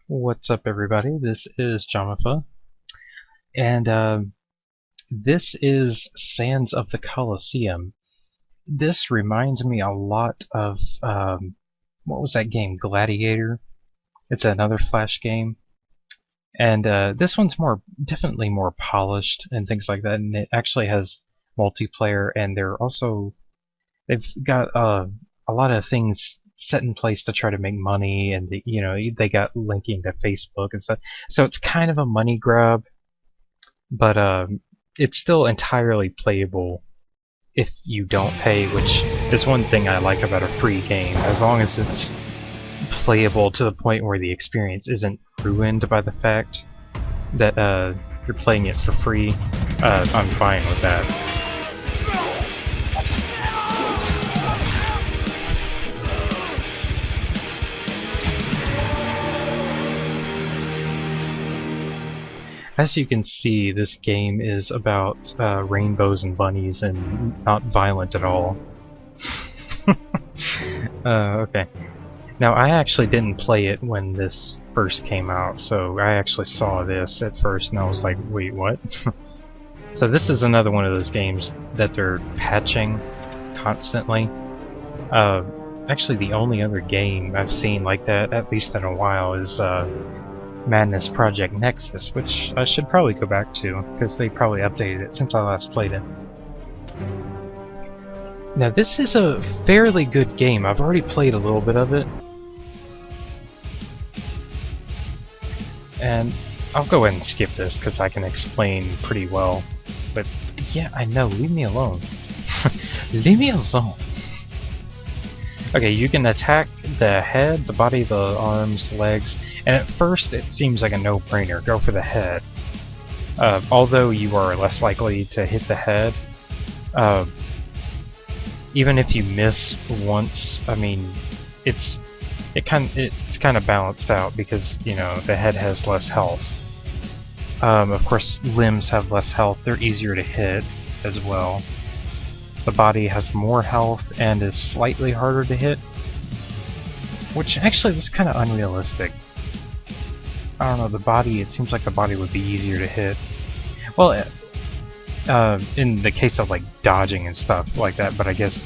What's up, everybody? This is Jamafa, and this is Sands of the Coliseum. This reminds me a lot of what was that game? Gladiator. It's another Flash game, and this one's definitely more polished and things like that. And it actually has multiplayer, and they've got a lot of things set in place to try to make money, and they got linking to Facebook and stuff. So it's kind of a money grab, but it's still entirely playable if you don't pay, which is one thing I like about a free game. As long as it's playable to the point where the experience isn't ruined by the fact that you're playing it for free, I'm fine with that. As you can see, this game is about rainbows and bunnies and not violent at all. Okay. Now, I actually didn't play it when this first came out, so I actually saw this at first and I was like, wait, what? So this is another one of those games that they're patching constantly. Actually, the only other game I've seen like that, at least in a while, is Madness Project Nexus, which I should probably go back to, because they probably updated it since I last played it. Now, this is a fairly good game. I've already played a little bit of it. And I'll go ahead and skip this, because I can explain pretty well. But, yeah, I know, leave me alone. Leave me alone! Okay, you can attack the head, the body, the arms, legs, and at first it seems like a no-brainer. Go for the head. Although you are less likely to hit the head, even if you miss once, I mean, it's kind of balanced out because the head has less health. Of course, limbs have less health. They're easier to hit as well. The body has more health and is slightly harder to hit, which actually is kind of unrealistic. I don't know, the body, it seems like the body would be easier to hit. Well, in the case of like dodging and stuff like that, but I guess,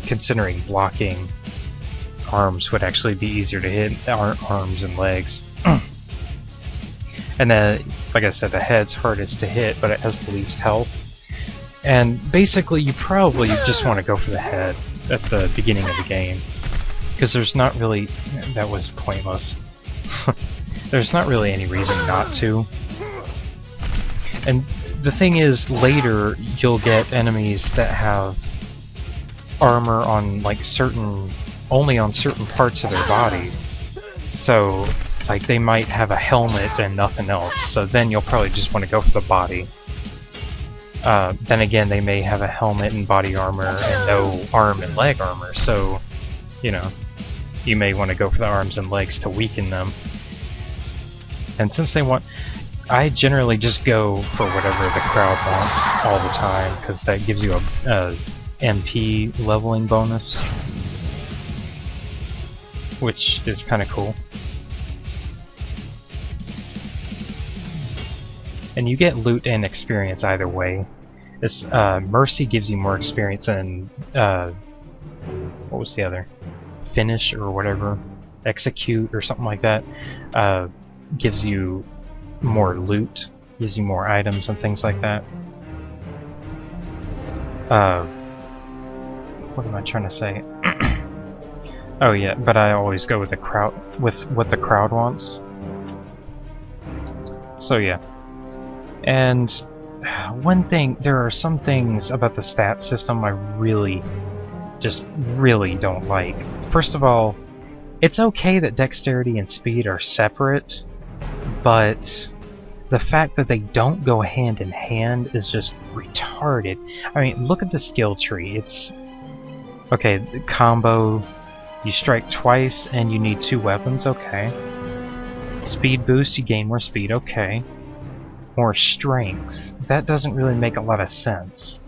considering blocking, arms would actually be easier to hit, arms and legs. And then, like I said, the head's hardest to hit, but it has the least health. And basically, you probably just want to go for the head at the beginning of the game, because there's not really... that was pointless. There's not really any reason not to. And the thing is, later, you'll get enemies that have armor on, like, only on certain parts of their body. So, like, they might have a helmet and nothing else, so then you'll probably just want to go for the body. Then again, they may have a helmet and body armor and no arm and leg armor, so, you may want to go for the arms and legs to weaken them. And since I generally just go for whatever the crowd wants all the time, because that gives you a MP leveling bonus, which is kind of cool. And you get loot and experience either way. This Mercy gives you more experience than what was the other? Finish or whatever, Execute or something like that. Gives you more loot, gives you more items and things like that. What am I trying to say? Oh yeah, but I always go with what the crowd wants. So yeah. And one thing, there are some things about the stat system I really don't like. First of all, it's okay that dexterity and speed are separate, but the fact that they don't go hand in hand is just retarded. I mean, look at the skill tree. It's... okay, the combo, you strike twice and you need 2 weapons, okay. Speed boost, you gain more speed, okay. More strength. That doesn't really make a lot of sense.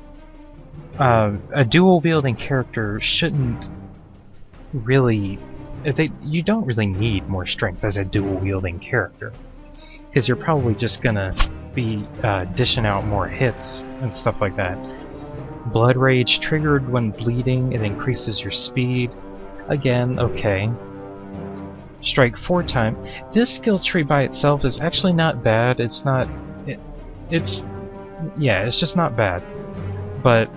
A dual-wielding character shouldn't really you don't really need more strength as a dual-wielding character, because you're probably just gonna be dishing out more hits and stuff like that. Blood Rage triggered when bleeding, it increases your speed. Again, okay. Strike 4 times. This skill tree by itself is actually not bad. It's not... it's just not bad. But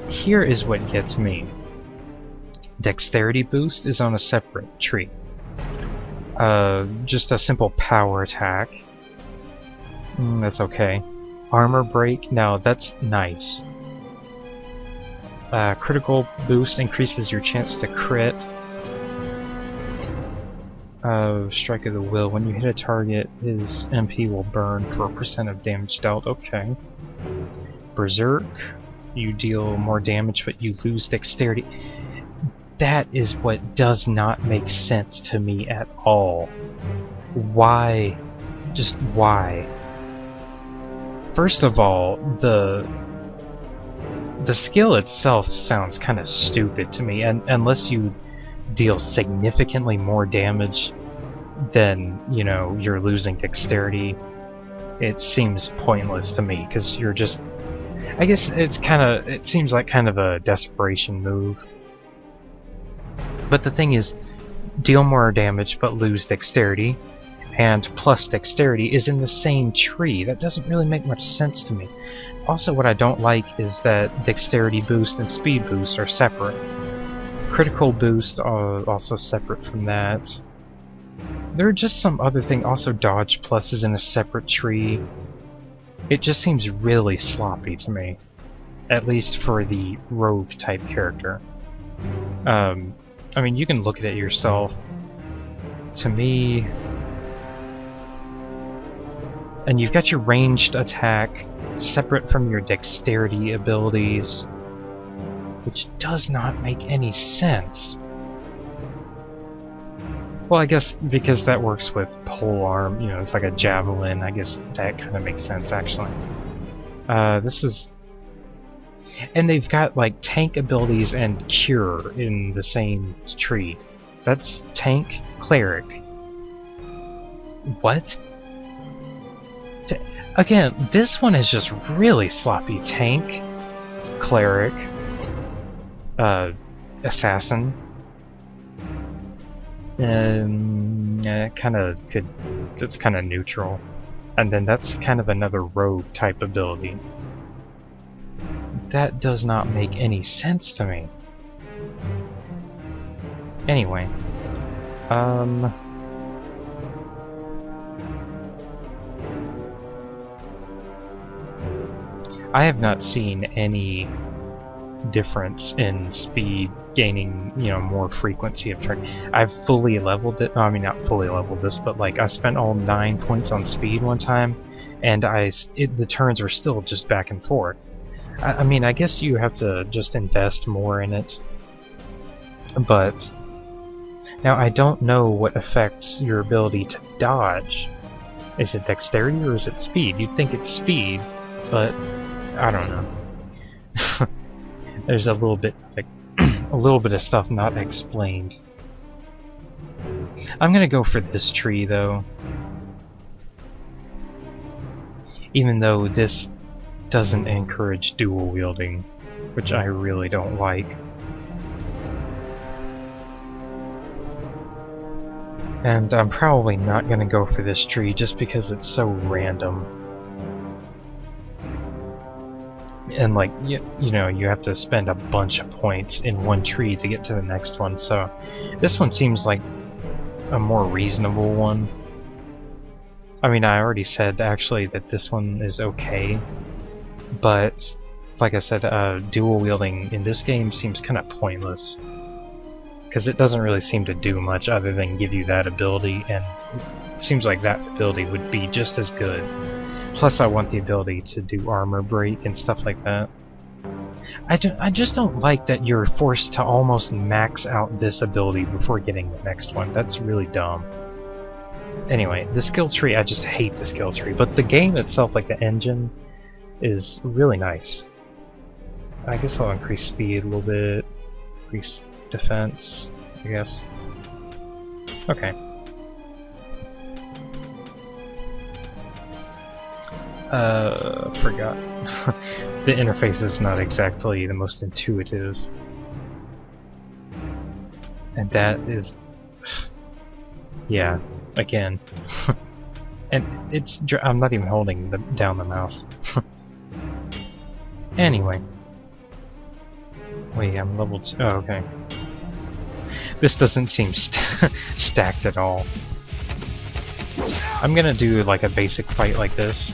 here is what gets me. Dexterity boost is on a separate tree. Just a simple power attack. That's okay. Armor break, now that's nice. Critical boost increases your chance to crit. Strike of the will. When you hit a target, his MP will burn for a % of damage dealt. Okay. Berserk. You deal more damage, but you lose dexterity. That is what does not make sense to me at all. Why? Just why? First of all, the skill itself sounds kind of stupid to me, and unless you deal significantly more damage than, you know, you're losing dexterity, it seems pointless to me, because you're just... I guess it seems like kind of a desperation move. But the thing is, deal more damage but lose dexterity, and plus dexterity is in the same tree. That doesn't really make much sense to me. Also, what I don't like is that dexterity boost and speed boost are separate. Critical boost are also separate from that. There are just some other thing. Also, dodge plus is in a separate tree. It just seems really sloppy to me. At least for the rogue type character. I mean, you can look at it yourself. To me... And you've got your ranged attack separate from your dexterity abilities, which does not make any sense. Well, I guess because that works with polearm, you know, it's like a javelin, I guess that kind of makes sense, actually. This is... And they've got, like, tank abilities and cure in the same tree. That's tank, cleric. What? Again, this one is just really sloppy. Tank, cleric, assassin. That's kind of neutral. And then that's kind of another rogue type ability. That does not make any sense to me. Anyway, I have not seen any difference in speed gaining, you know, more frequency of target. I've fully leveled it. I mean, not fully leveled this, but like I spent all 9 points on speed one time, and the turns are still just back and forth. I mean, I guess you have to just invest more in it. But now I don't know what affects your ability to dodge. Is it dexterity or is it speed? You'd think it's speed, but I don't know. There's a little bit of stuff not explained. I'm gonna go for this tree though. Even though this doesn't encourage dual wielding, which I really don't like. And I'm probably not gonna go for this tree just because it's so random. And like, you know, you have to spend a bunch of points in one tree to get to the next one, so this one seems like a more reasonable one. I mean, I already said actually that this one is okay, but like I said, dual wielding in this game seems kind of pointless, because it doesn't really seem to do much other than give you that ability, and it seems like that ability would be just as good. Plus I want the ability to do armor break and stuff like that. I just don't like that you're forced to almost max out this ability before getting the next one. That's really dumb. Anyway, the skill tree, I just hate the skill tree, but the game itself, like the engine, is really nice. I guess I'll increase speed a little bit, increase defense, I guess. Okay. Forgot. The interface is not exactly the most intuitive. And that is... yeah, again. And it's... I'm not even holding down the mouse. Anyway. Wait, I'm level 2. Oh, okay. This doesn't seem stacked at all. I'm gonna do like a basic fight like this.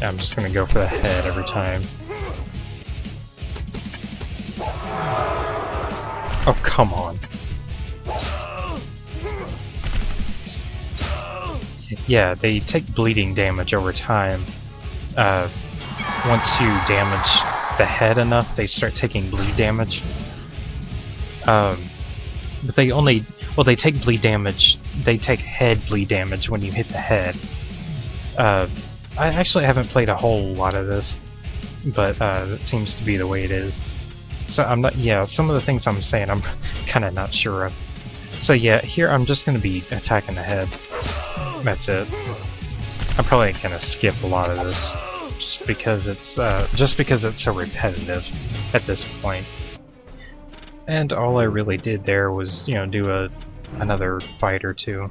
I'm just gonna go for the head every time. Oh, come on. Yeah, they take bleeding damage over time. Once you damage the head enough, they start taking bleed damage. But they only... well, they take bleed damage... they take head bleed damage when you hit the head. I actually haven't played a whole lot of this, but that seems to be the way it is. So I'm not... yeah, some of the things I'm saying I'm kind of not sure of. So yeah, here I'm just going to be attacking the head. That's it. I'm probably going to skip a lot of this, just because it's so repetitive at this point. And all I really did there was, you know, do another fight or two.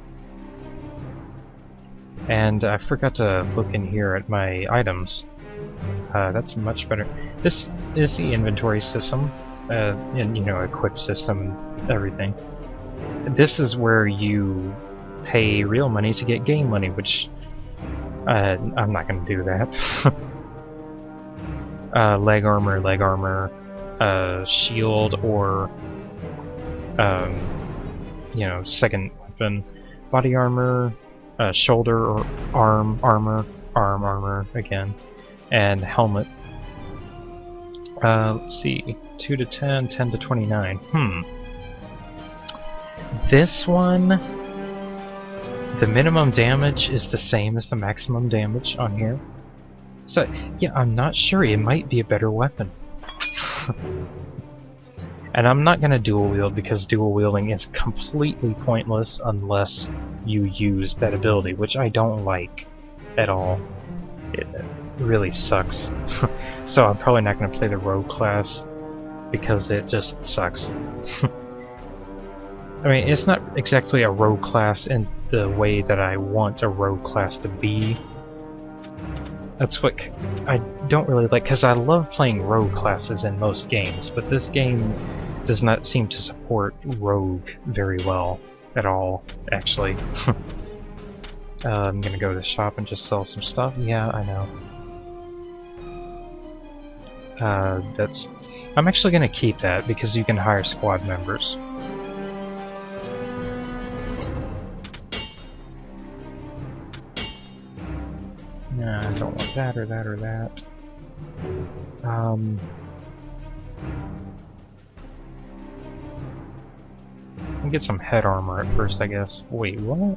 And I forgot to look in here at my items. That's much better. This is the inventory system, and you know, equip system and everything. This is where you pay real money to get game money, which I'm not going to do that. Leg armor, shield, or you know, second weapon, body armor, shoulder or arm armor again, and helmet. Let's see, 2 to 10, 10 to 29. This one, the minimum damage is the same as the maximum damage on here. So, yeah, I'm not sure. It might be a better weapon. And I'm not going to dual wield because dual wielding is completely pointless unless you use that ability, which I don't like at all. It really sucks. So I'm probably not going to play the rogue class because it just sucks. I mean, it's not exactly a rogue class in the way that I want a rogue class to be. That's what I don't really like, because I love playing rogue classes in most games, but this game does not seem to support rogue very well at all, actually. I'm gonna go to the shop and just sell some stuff. Yeah, I know. I'm actually gonna keep that because you can hire squad members. Nah, I don't want that or that or that. I'll get some head armor at first, I guess. Wait, what?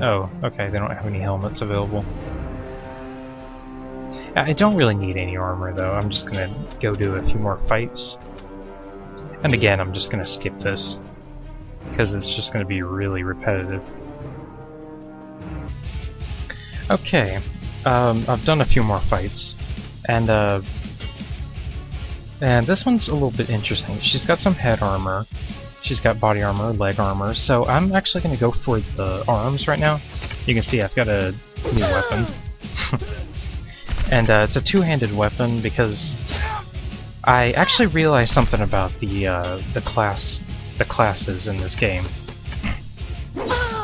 Oh, okay, they don't have any helmets available. I don't really need any armor, though. I'm just gonna go do a few more fights. And again, I'm just gonna skip this, because it's just gonna be really repetitive. Okay, I've done a few more fights, and this one's a little bit interesting. She's got some head armor, she's got body armor, leg armor, so I'm actually going to go for the arms right now. You can see I've got a new weapon. And it's a two-handed weapon because I actually realized something about the classes in this game.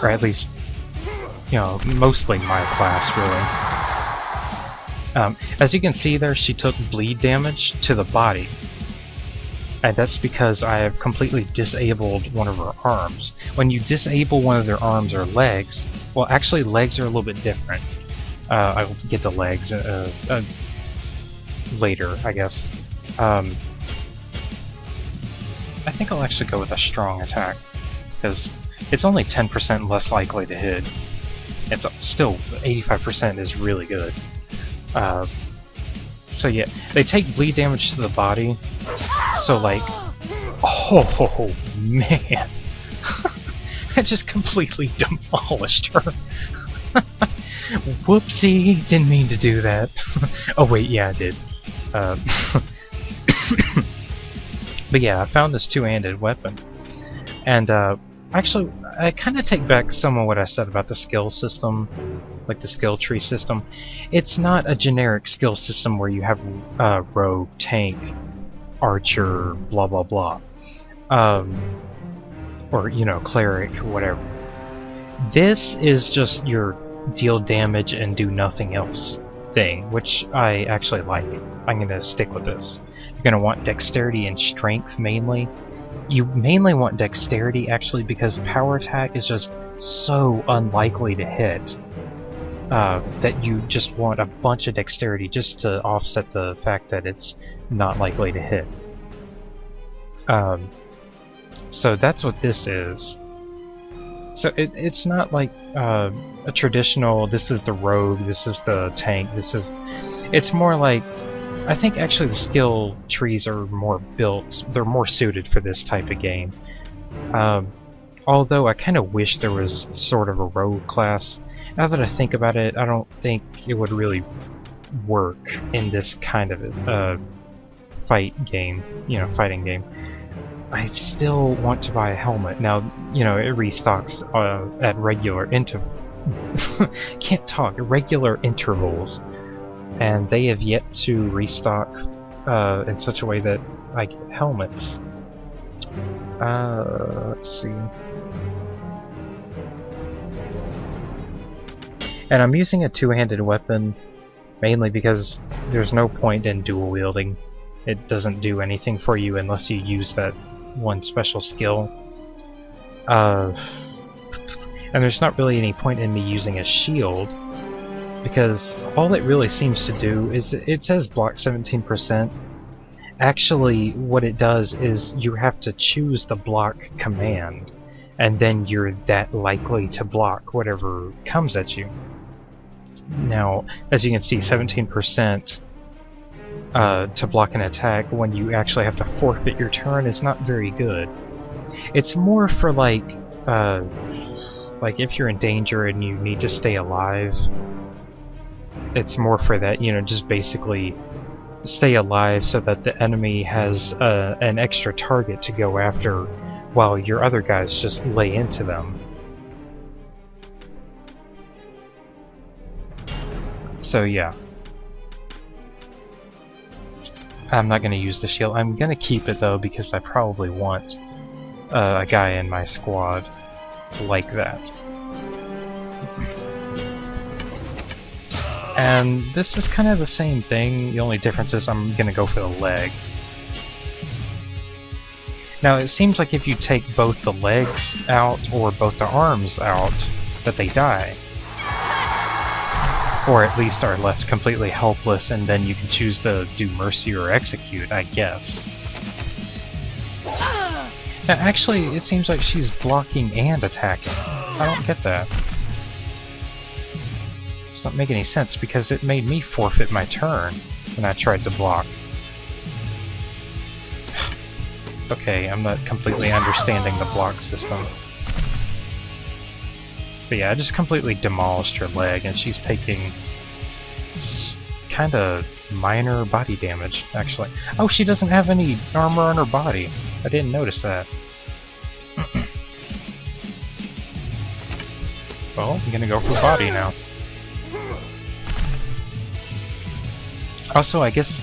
Or at least, you know, mostly my class, really. As you can see there, she took bleed damage to the body. And that's because I have completely disabled one of her arms. When you disable one of their arms or legs, well, actually legs are a little bit different. I'll get to legs later, I guess. I think I'll actually go with a strong attack, because it's only 10% less likely to hit. It's still 85% is really good. So yeah, they take bleed damage to the body, So like, oh man, I just completely demolished her. Whoopsie, didn't mean to do that. Oh wait, yeah I did. But yeah, I found this two-handed weapon. And actually, I kind of take back some of what I said about the skill system, like the skill tree system. It's not a generic skill system where you have rogue, tank, archer, blah blah blah. Or, you know, cleric, or whatever. This is just your deal damage and do nothing else thing, which I actually like. I'm going to stick with this. You're going to want dexterity and strength mainly. You mainly want dexterity actually because power attack is just so unlikely to hit that you just want a bunch of dexterity just to offset the fact that it's not likely to hit. So that's what this is. So it's not like a traditional, this is the rogue, this is the tank, this is... It's more like, I think actually the skill trees are more built, they're more suited for this type of game. Although I kind of wish there was sort of a rogue class. Now that I think about it, I don't think it would really work in this kind of fight game, you know, fighting game. I still want to buy a helmet. Now, you know, it restocks at regular can't talk, regular intervals. And they have yet to restock in such a way that I get helmets. Let's see. And I'm using a two-handed weapon mainly because there's no point in dual wielding. It doesn't do anything for you unless you use that one special skill. And there's not really any point in me using a shield, because all it really seems to do is, it says block 17%. Actually, what it does is you have to choose the block command, and then you're that likely to block whatever comes at you. Now, as you can see, 17% to block an attack when you actually have to forfeit your turn is not very good. It's more for like if you're in danger and you need to stay alive. It's more for that, you know, just basically stay alive so that the enemy has an extra target to go after while your other guys just lay into them. So yeah. I'm not going to use the shield. I'm going to keep it though because I probably want a guy in my squad like that. And this is kind of the same thing, the only difference is I'm going to go for the leg. Now it seems like if you take both the legs out or both the arms out, that they die. Or at least are left completely helpless, and then you can choose to do mercy or execute, I guess. Now, actually, it seems like she's blocking and attacking. I don't get that. It doesn't make any sense, because it made me forfeit my turn when I tried to block. Okay, I'm not completely understanding the block system. But yeah, I just completely demolished her leg, and she's taking kind of minor body damage, actually. Oh, she doesn't have any armor on her body. I didn't notice that. Well, I'm gonna go for body now. Also, I guess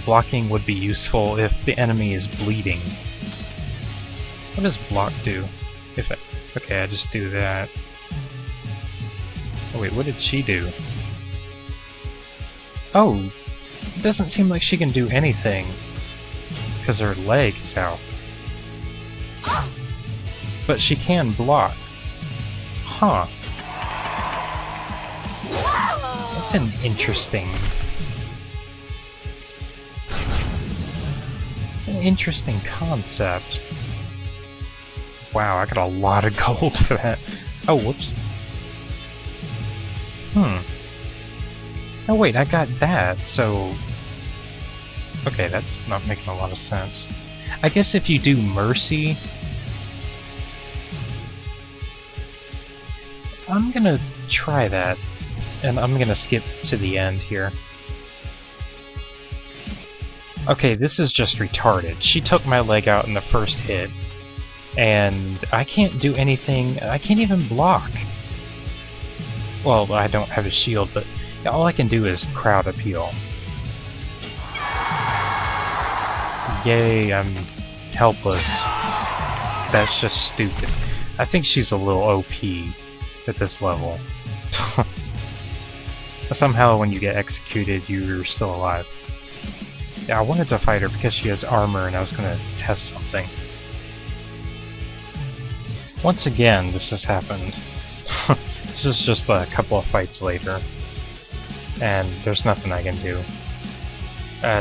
blocking would be useful if the enemy is bleeding. What does block do? Okay, I just do that. Oh wait, what did she do? Oh, it doesn't seem like she can do anything because her leg is out. But she can block. Huh. That's an interesting concept. Wow, I got a lot of gold for that. Oh, whoops. Oh wait, I got that, so... Okay, that's not making a lot of sense. I guess if you do Mercy... I'm gonna try that. And I'm gonna skip to the end here. Okay, this is just retarded. She took my leg out in the first hit. And I can't do anything... I can't even block. Well, I don't have a shield, but all I can do is crowd appeal. Yay, I'm helpless. That's just stupid. I think she's a little OP at this level. Somehow when you get executed, you're still alive. Yeah, I wanted to fight her because she has armor and I was gonna test something. Once again, this has happened. This is just a couple of fights later. And there's nothing I can do.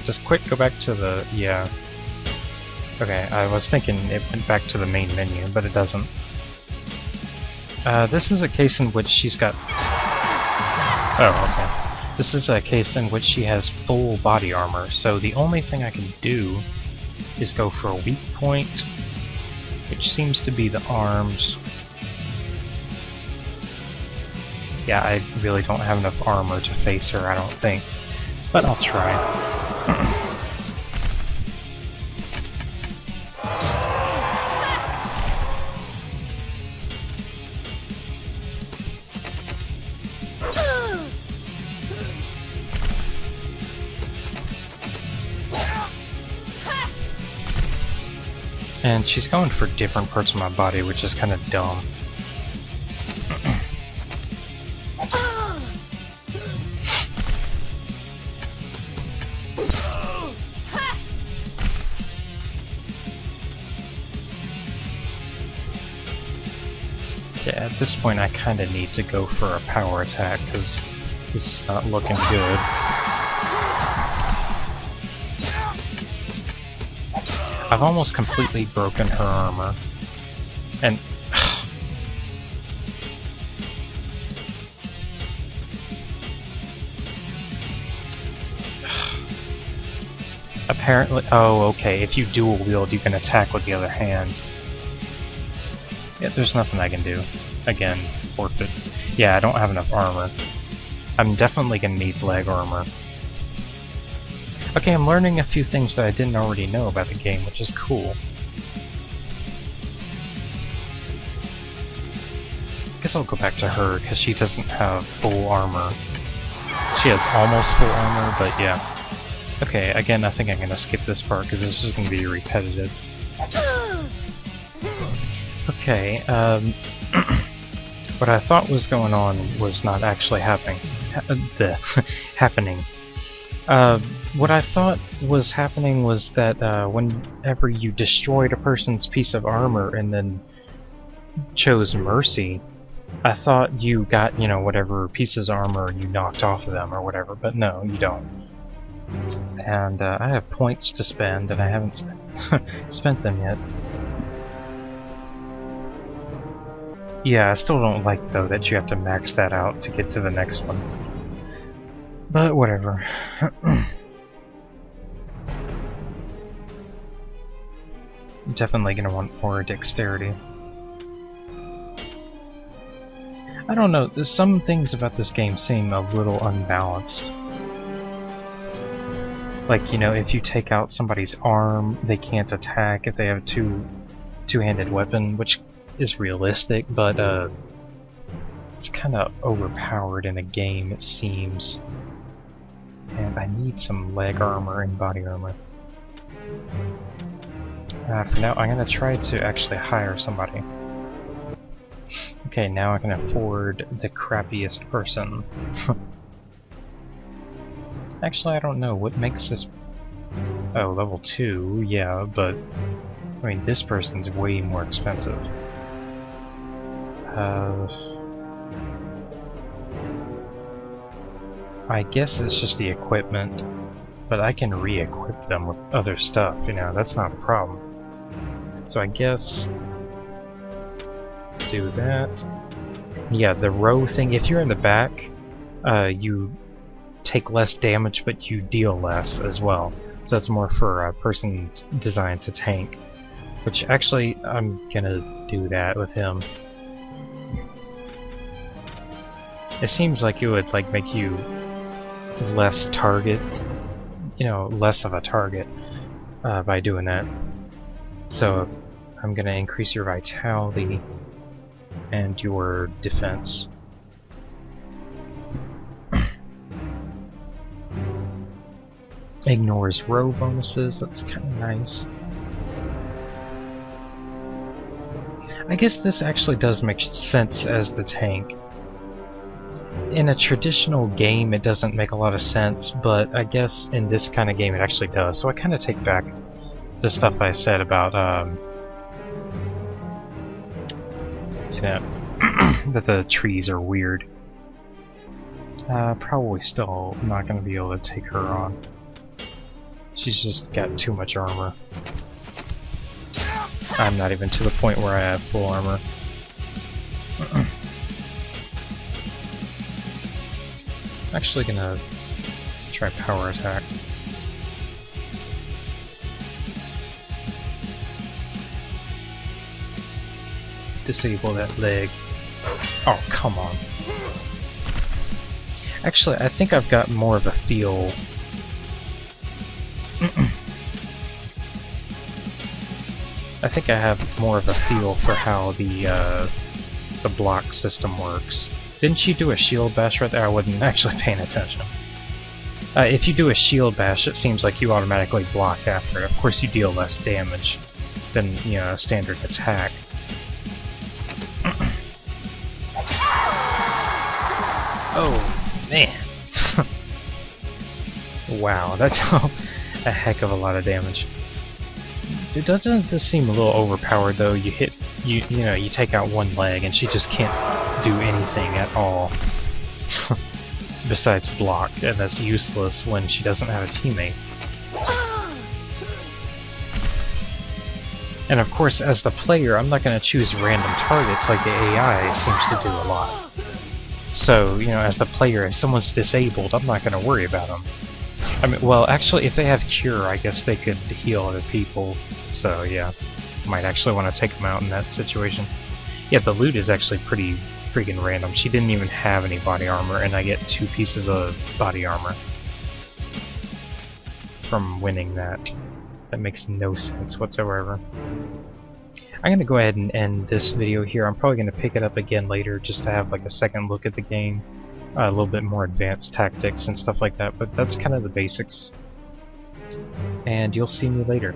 Just quick, go back to the... yeah. Okay, I was thinking it went back to the main menu, but it doesn't. This is a case in which she's got... oh, okay. This is a case in which she has full body armor, so the only thing I can do is go for a weak point, which seems to be the arms. Yeah, I really don't have enough armor to face her, I don't think. But I'll try. And she's going for different parts of my body, which is kind of dumb. Yeah, at this point I kind of need to go for a power attack, because this is not looking good. I've almost completely broken her armor. And... apparently... oh, okay, if you dual wield you can attack with the other hand. Yeah, there's nothing I can do. Again, forfeit. Yeah, I don't have enough armor. I'm definitely gonna need leg armor. Okay, I'm learning a few things that I didn't already know about the game, which is cool. I guess I'll go back to her, because she doesn't have full armor. She has almost full armor, but yeah. Okay, again, I think I'm gonna skip this part, because this is gonna be repetitive. Okay, what I thought was going on was not actually happening. Happening. What I thought was happening was that whenever you destroyed a person's piece of armor and then chose Mercy, I thought you got, you know, whatever pieces of armor you knocked off of them or whatever, but no, you don't. And I have points to spend, and I haven't spent them yet. Yeah, I still don't like, though, that you have to max that out to get to the next one. But whatever. I'm definitely gonna want more dexterity. I don't know, there's some things about this game seem a little unbalanced. Like, you know, if you take out somebody's arm, they can't attack if they have a two-handed weapon, which is realistic, but it's kind of overpowered in a game, it seems. And I need some leg armor and body armor. For now, I'm gonna try to actually hire somebody. Okay, now I can afford the crappiest person. Actually, I don't know. What makes this... oh, level 2, yeah, but... I mean, this person's way more expensive. I guess it's just the equipment, but I can re-equip them with other stuff, you know, that's not a problem. So I guess... do that. Yeah, the row thing, if you're in the back, you take less damage, but you deal less as well. So it's more for a person designed to tank. Which actually, I'm gonna do that with him. It seems like it would like make you less target, you know, less of a target by doing that. So I'm gonna increase your vitality and your defense. Ignores row bonuses, that's kind of nice. I guess this actually does make sense as the tank. In a traditional game it doesn't make a lot of sense, but I guess in this kind of game it actually does. So I kind of take back the stuff I said about, you know, that the trees are weird. Probably still not going to be able to take her on. She's just got too much armor. I'm not even to the point where I have full armor. I'm actually gonna try power attack. Disable that leg. Oh, come on. Actually, I think I've got more of a feel. I think I have more of a feel for how the block system works. Didn't you do a shield bash right there? I wasn't actually paying attention. If you do a shield bash, it seems like you automatically block after it. Of course, you deal less damage than, you know, a standard attack. Oh, man. Wow, that's a heck of a lot of damage. It doesn't this seem a little overpowered though? You hit, you know, you take out one leg and she just can't do anything at all besides block, and that's useless when she doesn't have a teammate. And of course, as the player, I'm not going to choose random targets like the AI seems to do a lot. So, you know, as the player, if someone's disabled, I'm not going to worry about them. I mean, well, actually, if they have Cure, I guess they could heal other people. So, yeah, might actually want to take them out in that situation. Yeah, the loot is actually pretty freaking random. She didn't even have any body armor, and I get 2 pieces of body armor from winning that. That makes no sense whatsoever. I'm going to go ahead and end this video here. I'm probably going to pick it up again later just to have like a second look at the game. A little bit more advanced tactics and stuff like that, but that's kind of the basics. And you'll see me later.